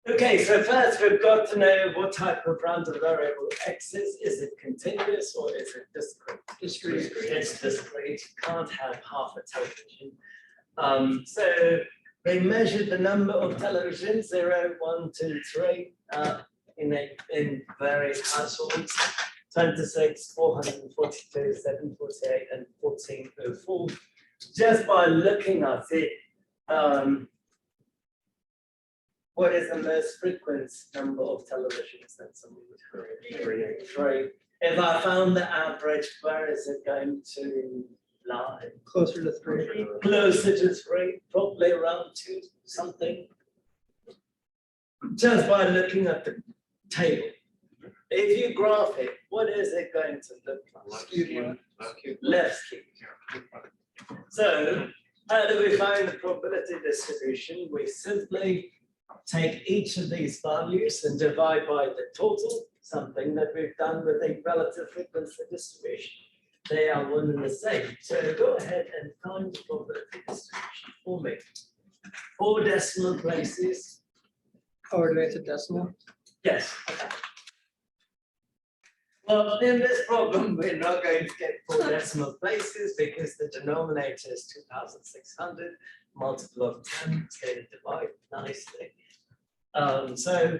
Okay, so first we've got to know what type of random variable X is. Is it continuous or is it discrete? Discrete. It's discrete. You can't have half a television. So they measured the number of televisions 0, 1, 2, 3 in various households. 26, 442, 748, and 1404. Just by looking at it, what is the most frequent number of televisions that somebody would have? 3. If I found the average, where is it going to lie? Closer to 3. Closer to 3, probably around 2 something. Just by looking at the table. If you graph it, what is it going to look like? Left skewed. So, how do we find the probability distribution? We simply take each of these values and divide by the total, something that we've done with a relative frequency distribution. They are one and the same. So go ahead and find the probability distribution for me. 4 decimal places. Coordinated decimal. Yes. Well, in this problem, we're not going to get 4 decimal places because the denominator is 2,600, multiple of 10, it's going to divide nicely. So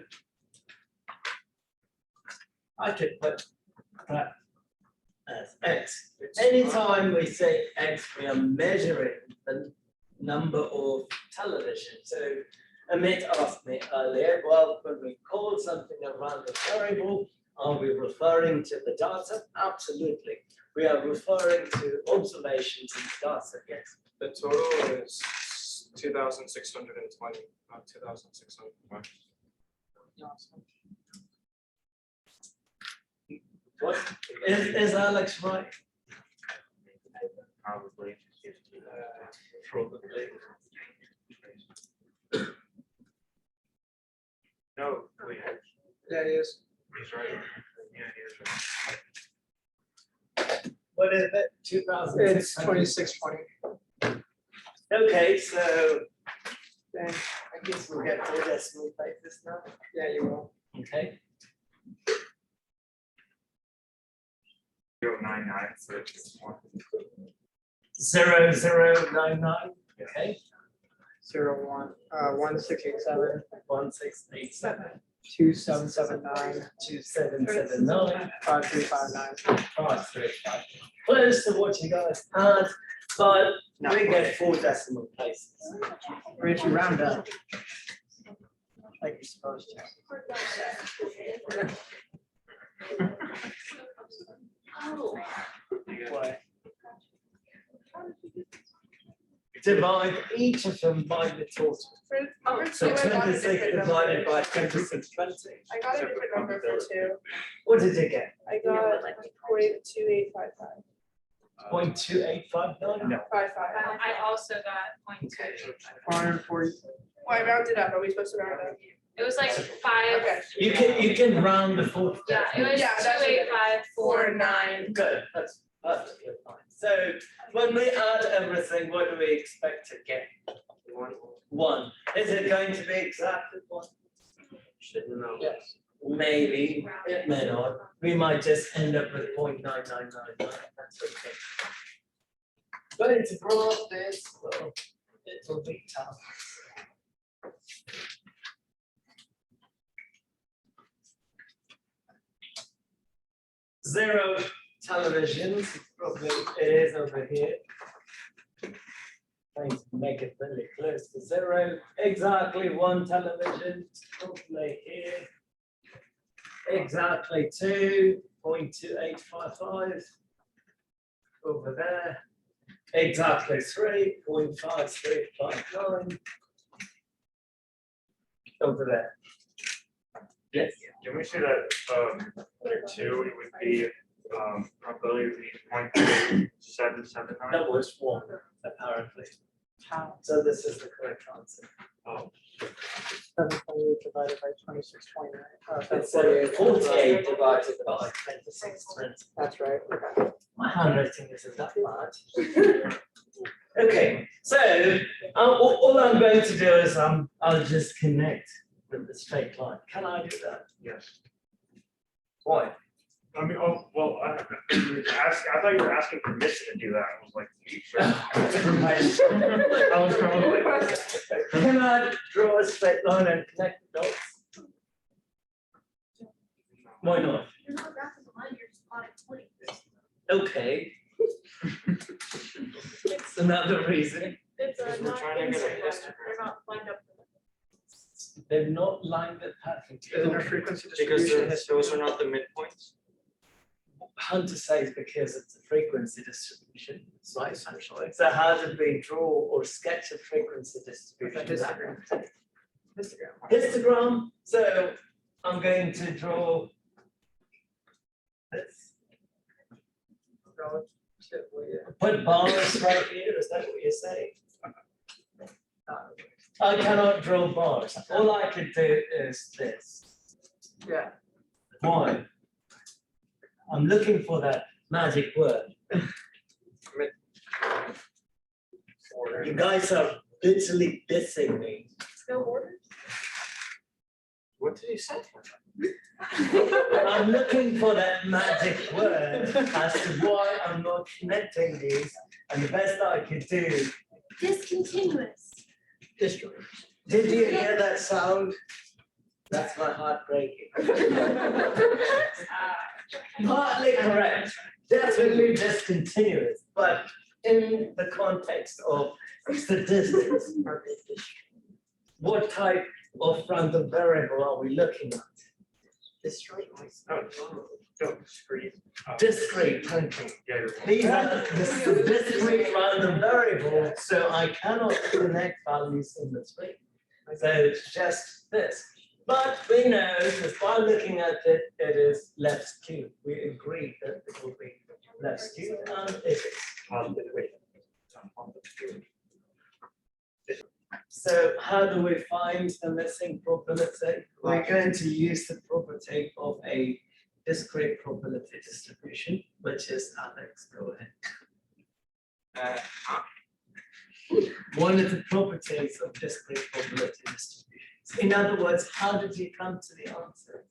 I could put that as X. Anytime we say X, we are measuring the number of television. So Amit asked me earlier, well, when we call something a random variable, are we referring to the data? Absolutely. We are referring to observations in the data, yes. The total is 2,620, not 2,620. What is Alex right? Probably. Probably. No, wait. Yeah, it is. He's right. Yeah, he is right. What is it? 2,000. It's 2620. Okay, so Then, I guess we'll get 4 decimal places now. yeah, you will. Okay. 099, so it's 1. 0099. Okay. 1687. 1687. 2779. 2779. 5359. 535. Close to what you guys had, but we get 4 decimal places. Rich, you round up. Like you're supposed to. What? Divide each of them by the total. So 26 divided by 2620. I got a different number for 2. What did you get? I got 0.2855. 0.2859? No. 55. I also got 0.2. 440. Well, I rounded up. Are we supposed to round up? It was like 5. Okay. You can round the fourth. Yeah, it was Yeah, that's okay. 28549. Good, that's perfectly fine. So when we add everything, what do we expect to get? 1. Is it going to be exactly 1? Shouldn't know. Yes. Maybe, it may not. We might just end up with 0.9999. That's okay. Going to graph this, well, it will be tough. Zero televisions, probably it is over here. Trying to make it really close to 0. Exactly 1 television, probably here. Exactly 2.2855 over there. Exactly 3.5359 over there. Yes. Can we say that under 2 it would be probability would be 0.779? That was 1, apparently. How? So this is the correct answer. Oh, 728 divided by 2629. It's 48 divided by 2620. That's right. Okay. My handwriting isn't that bad. Okay, so all I'm going to do is I'll just connect with the straight line. Can I do that? Yes. Why? I mean, oh, well, I thought you were asking permission to do that. I was like, I was probably. Can I draw a straight line and connect the dots? Why not? You're not graphing the line, you're just plotting points. Okay. It's another reason. It's Because a we're not trying to get a insert line, histogram. they're not lined up. They've not lined it perfectly. Isn't there frequency Because distribution? those are not the midpoints. Hunter says because it's a frequency distribution, it's right essentially. So how did we draw or sketch a frequency distribution? With a histogram. Histogram. Histogram, so I'm going to draw this. Put bars right here, is that what you're saying? I cannot draw bars, all I could do is this. Yeah. Why? I'm looking for that magic word. You guys are literally dissing me. No borders? What did he say? I'm looking for that magic word as to why I'm not connecting these, and the best I could do. Discontinuous. Did you hear that sound? That's my heart breaking. Partly correct, definitely discontinuous, but in the context of statistics, what type of random variable are we looking at? Discrete. Don't discrete. Discrete, thank you. Yeah, you're right. These are the discrete random variable, so I cannot connect values in the screen. So it's just this. But we know that by looking at it, it is left skewed. We agree that it will be left skewed, and it is. So how do we find the missing probability? We're going to use the property of a discrete probability distribution, which is Alex, go ahead. One of the properties of discrete probability distributions. In other words, how did you come to the answer?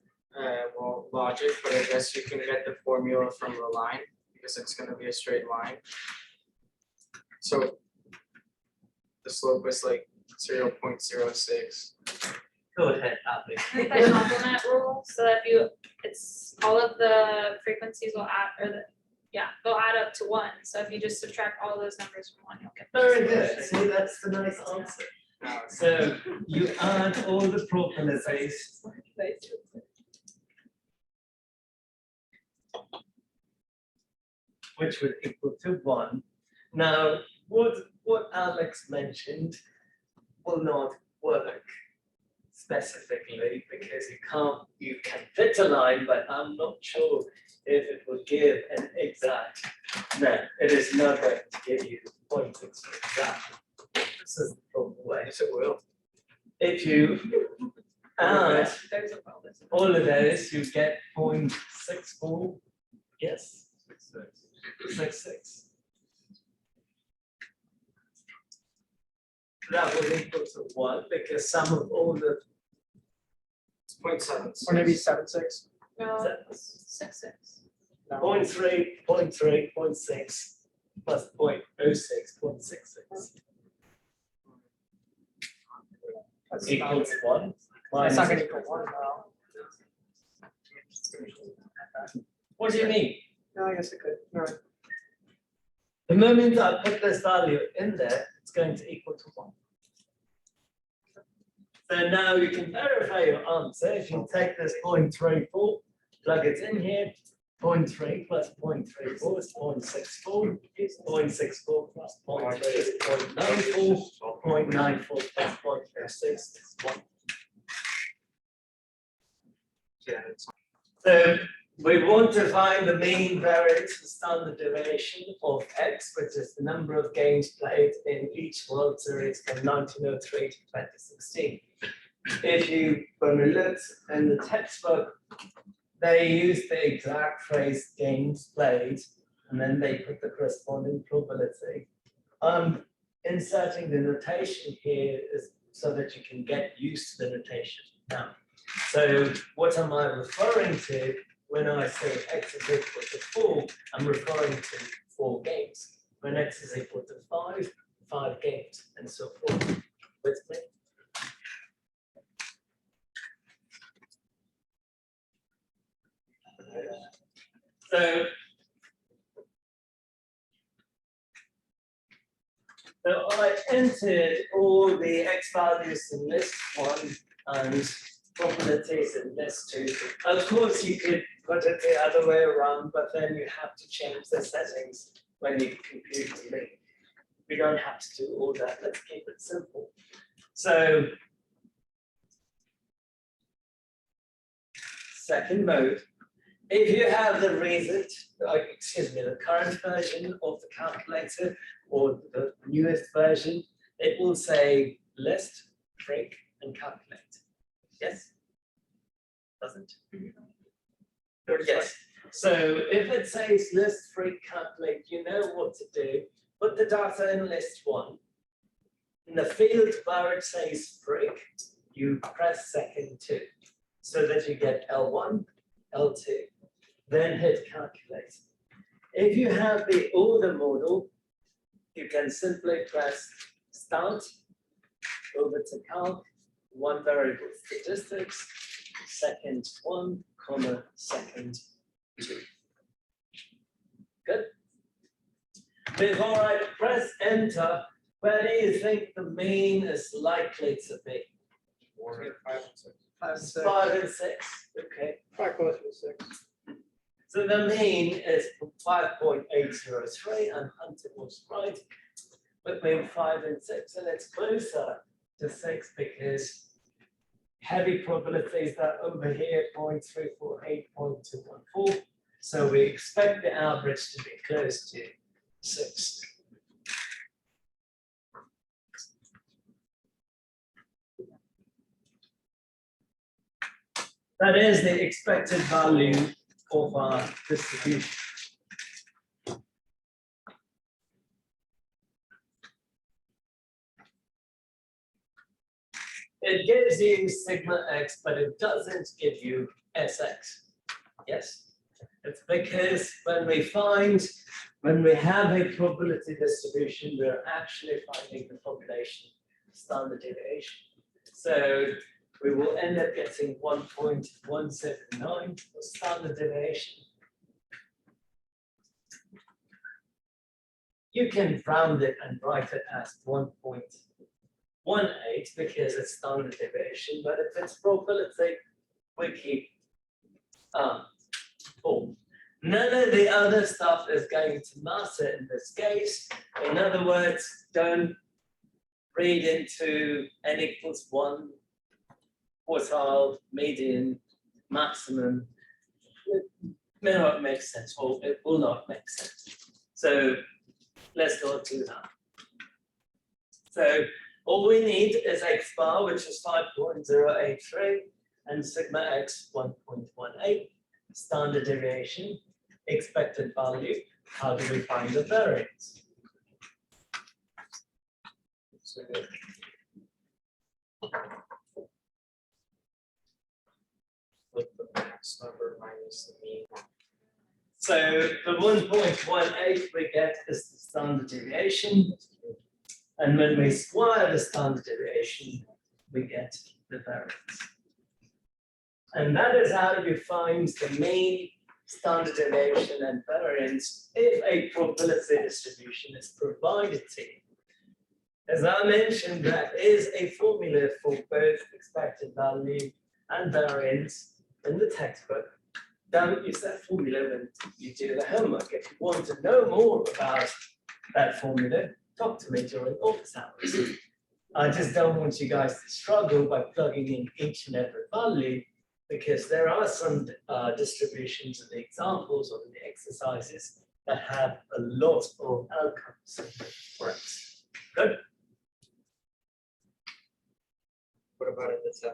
Well, logic, but I guess you can get the formula from the line because it's going to be a straight line. So the slope is like 0.06. Go ahead, Alex. Like the complement rule, so that if you, it's, all of the frequencies will add, or the, yeah, they'll add up to 1. So if you just subtract all those numbers from 1, you'll get. Very good. See, that's the nice answer. So you add all the probabilities. Which would equal to 1. Now, what Alex mentioned will not work specifically because you can fit a line, but I'm not sure if it will give an exact. No, it is not going to give you 0.6 exactly. This is the proper way. Yes, it will. If you add There's a problem. all of those, you get 0.64. Yes. 66. That would equal to 1 because sum of all the. It's 0.7. Or maybe 7.6. No, it's 6. No. 0.3, 0.3, 0.6 plus 0.06, 0.66 That's equals 1. It's not Minus- gonna equal 1 now. What do you mean? No, I guess it could. All right. The moment I put this value in there, it's going to equal to 1. So now you can verify your answer. If you take this 0.34, plug it in here, 0.3 plus 0.34 is 0.64, 0.64 plus 0.3 is 0.94, 0.94 plus 0.06 is 1. Yeah, it's So we want to find the mean variance and standard deviation of X, which is the number of games played in each World Series from 1903 to 2016. If you, when we looked in the textbook, they use the exact phrase games played, and then they put the corresponding probability. Inserting the notation here is so that you can get used to the notation. Now, so what am I referring to when I say x is equal to 4? I'm referring to 4 games. When x is equal to 5, 5 games, and so forth. With me? So I entered all the x values in list 1 and probabilities in list 2. Of course, you could put it the other way around, but then you have to change the settings when you compute the link. We don't have to do all that. Let's keep it simple. So, second mode. If you have the the current version of the calculator or the newest version, it will say list, break, and calculate. Yes? Doesn't? Yes. So if it says list, break, calculate, you know what to do. Put the data in list 1. In the field where it says break, you press second 2 so that you get L1, L2. Then hit calculate. If you have the older model, you can simply press start, over to calc, 1 variable statistics, second 1, comma, second 2. Good. Before I press enter, where do you think the mean is likely to be? 4, 5, 6. 5, 6. 5 and 6. Okay. Probably closer to 6. So the mean is 5.803, and Hunter was right, between 5 and 6, and it's closer to 6 because heavy probabilities are over here, 0.348, 0.214. So we expect the average to be close to 6. That is the expected value of our distribution. It gives you sigma x, but it doesn't give you Sx. Yes? It's because when we have a probability distribution, we're actually finding the population standard deviation. So we will end up getting 1.179 for standard deviation. You can round it and write it as 1.18 because it's standard deviation, but if it's probability, we keep 4. None of the other stuff is going to matter in this case. In other words, don't read into n equals 1, quartile, median, maximum. It may not make sense, or it will not make sense. So let's not do that. So all we need is x bar, which is 5.083, and sigma x 1.18, standard deviation, expected value. How do we find the variance? So with the max number minus the mean. So the 1.18 we get is the standard deviation. And when we square the standard deviation, we get the variance. And that is how you find the mean, standard deviation, and variance if a probability distribution is provided to you. As I mentioned, that is a formula for both expected value and variance in the textbook. Don't use that formula when you do the homework. If you want to know more about that formula, talk to me during office hours. I just don't want you guys to struggle by plugging in each and every value, because there are some distributions of the examples or the exercises that have a lot of outcomes for us. Good. What about in the test?